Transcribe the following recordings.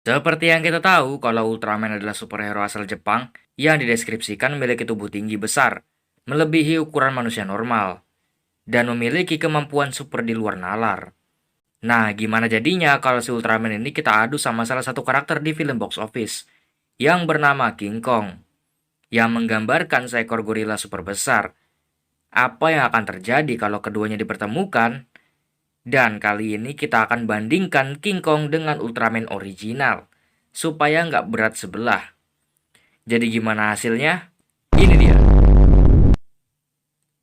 Seperti yang kita tahu, kalau Ultraman adalah superhero asal Jepang yang dideskripsikan memiliki tubuh tinggi besar, melebihi ukuran manusia normal, dan memiliki kemampuan super di luar nalar. Nah, gimana jadinya kalau si Ultraman ini kita adu sama salah satu karakter di film box office yang bernama King Kong, yang menggambarkan seekor gorila super besar? Apa yang akan terjadi kalau keduanya dipertemukan? Dan kali ini kita akan bandingkan King Kong dengan Ultraman original, supaya nggak berat sebelah. Jadi gimana hasilnya? Ini dia.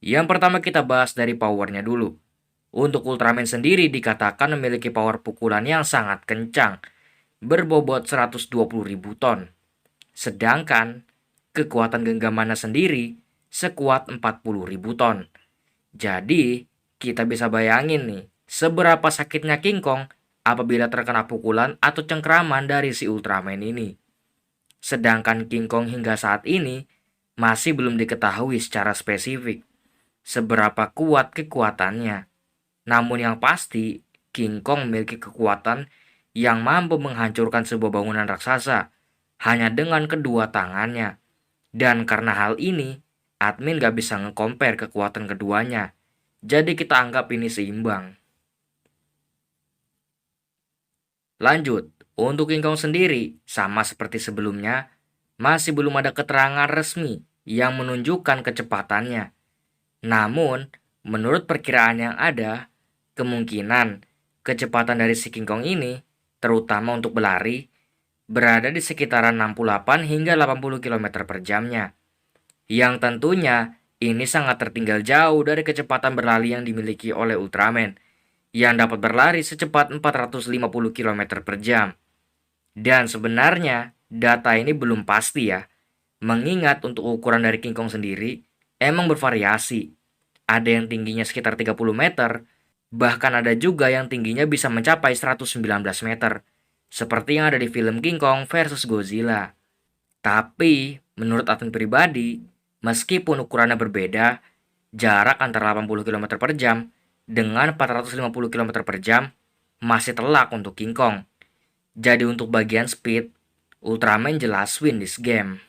Yang pertama kita bahas dari powernya dulu. Untuk Ultraman sendiri dikatakan memiliki power pukulan yang sangat kencang, berbobot 120.000 ton. Sedangkan kekuatan genggamannya sendiri sekuat 40.000 ton. Jadi, kita bisa bayangin nih, seberapa sakitnya King Kong apabila terkena pukulan atau cengkraman dari si Ultraman ini. Sedangkan King Kong hingga saat ini masih belum diketahui secara spesifik seberapa kuat kekuatannya. Namun yang pasti, King Kong memiliki kekuatan yang mampu menghancurkan sebuah bangunan raksasa hanya dengan kedua tangannya. Dan karena hal ini, admin gak bisa nge-compare kekuatan keduanya. Jadi kita anggap ini seimbang. Lanjut, untuk King Kong sendiri, sama seperti sebelumnya, masih belum ada keterangan resmi yang menunjukkan kecepatannya. Namun, menurut perkiraan yang ada, kemungkinan kecepatan dari si King Kong ini, terutama untuk berlari, berada di sekitaran 68 hingga 80 km per jamnya. Yang tentunya ini sangat tertinggal jauh dari kecepatan berlari yang dimiliki oleh Ultraman, yang dapat berlari secepat 450 km per jam. Dan sebenarnya, data ini belum pasti ya, mengingat untuk ukuran dari King Kong sendiri emang bervariasi. Ada yang tingginya sekitar 30 meter, bahkan ada juga yang tingginya bisa mencapai 119 meter, seperti yang ada di film King Kong versus Godzilla. Tapi, menurut admin pribadi, meskipun ukurannya berbeda, jarak antara 80 km per jam dengan 450 km per jam masih telak untuk King Kong. Jadi untuk bagian speed, Ultraman jelas win this game.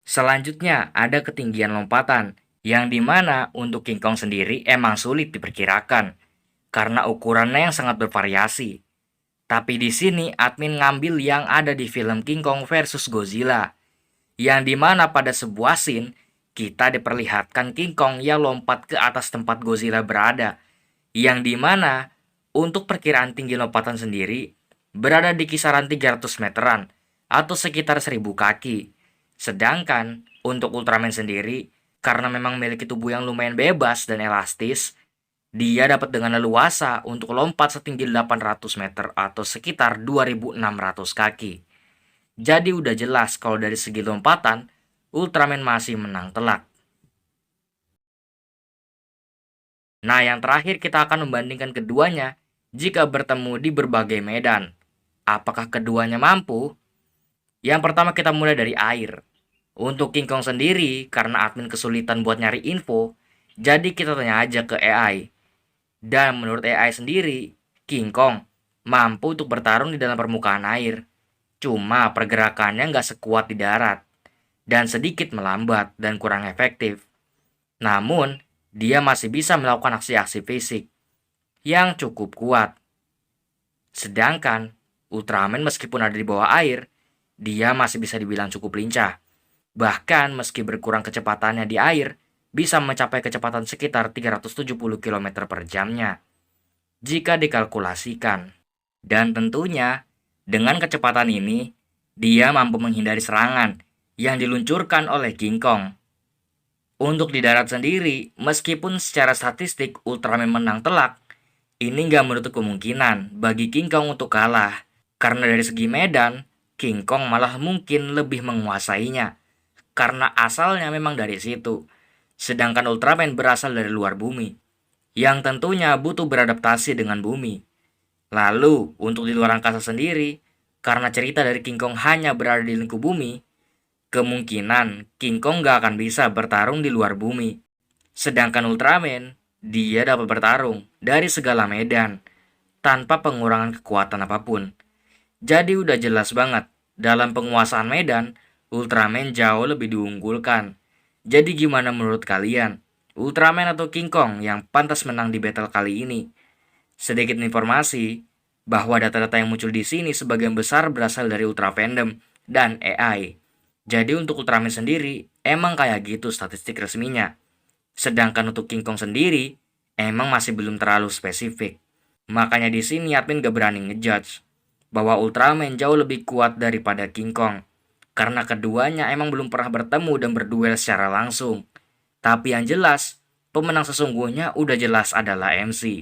Selanjutnya ada ketinggian lompatan, yang dimana untuk King Kong sendiri emang sulit diperkirakan, karena ukurannya yang sangat bervariasi. Tapi di sini admin ngambil yang ada di film King Kong versus Godzilla, yang dimana pada sebuah scene, kita diperlihatkan King Kong yang lompat ke atas tempat Godzilla berada, yang dimana untuk perkiraan tinggi lompatan sendiri berada di kisaran 300 meteran atau sekitar 1000 kaki. Sedangkan untuk Ultraman sendiri, karena memang memiliki tubuh yang lumayan bebas dan elastis, dia dapat dengan leluasa untuk lompat setinggi 800 meter atau sekitar 2600 kaki. Jadi udah jelas kalau dari segi lompatan, Ultraman masih menang telak. Nah, yang terakhir kita akan membandingkan keduanya jika bertemu di berbagai medan. Apakah keduanya mampu? Yang pertama kita mulai dari air. Untuk King Kong sendiri, karena admin kesulitan buat nyari info, jadi kita tanya aja ke AI. Dan menurut AI sendiri, King Kong mampu untuk bertarung di dalam permukaan air. Cuma pergerakannya nggak sekuat di darat, dan sedikit melambat dan kurang efektif. Namun, dia masih bisa melakukan aksi-aksi fisik yang cukup kuat. Sedangkan, Ultraman meskipun ada di bawah air, dia masih bisa dibilang cukup lincah. Bahkan meski berkurang kecepatannya di air, bisa mencapai kecepatan sekitar 370 km per jamnya jika dikalkulasikan. Dan tentunya, dengan kecepatan ini, dia mampu menghindari serangan yang diluncurkan oleh King Kong. Untuk di darat sendiri, meskipun secara statistik Ultraman menang telak, ini nggak menutup kemungkinan bagi King Kong untuk kalah. Karena dari segi medan, King Kong malah mungkin lebih menguasainya. Karena asalnya memang dari situ. Sedangkan Ultraman berasal dari luar bumi, yang tentunya butuh beradaptasi dengan bumi. Lalu, untuk di luar angkasa sendiri, karena cerita dari King Kong hanya berada di lingkup bumi, kemungkinan King Kong gak akan bisa bertarung di luar bumi. Sedangkan Ultraman, dia dapat bertarung dari segala medan. tanpa pengurangan kekuatan apapun. Jadi udah jelas banget, dalam penguasaan medan, Ultraman jauh lebih diunggulkan. Jadi gimana menurut kalian? Ultraman atau King Kong yang pantas menang di battle kali ini? Sedikit informasi, bahwa data-data yang muncul di sini sebagian besar berasal dari Ultra Fandom dan AI. Jadi untuk Ultraman sendiri, emang kayak gitu statistik resminya. Sedangkan untuk King Kong sendiri, emang masih belum terlalu spesifik. Makanya di sini admin gak berani ngejudge bahwa Ultraman jauh lebih kuat daripada King Kong. Karena keduanya emang belum pernah bertemu dan berduel secara langsung. Tapi yang jelas, pemenang sesungguhnya udah jelas adalah MC.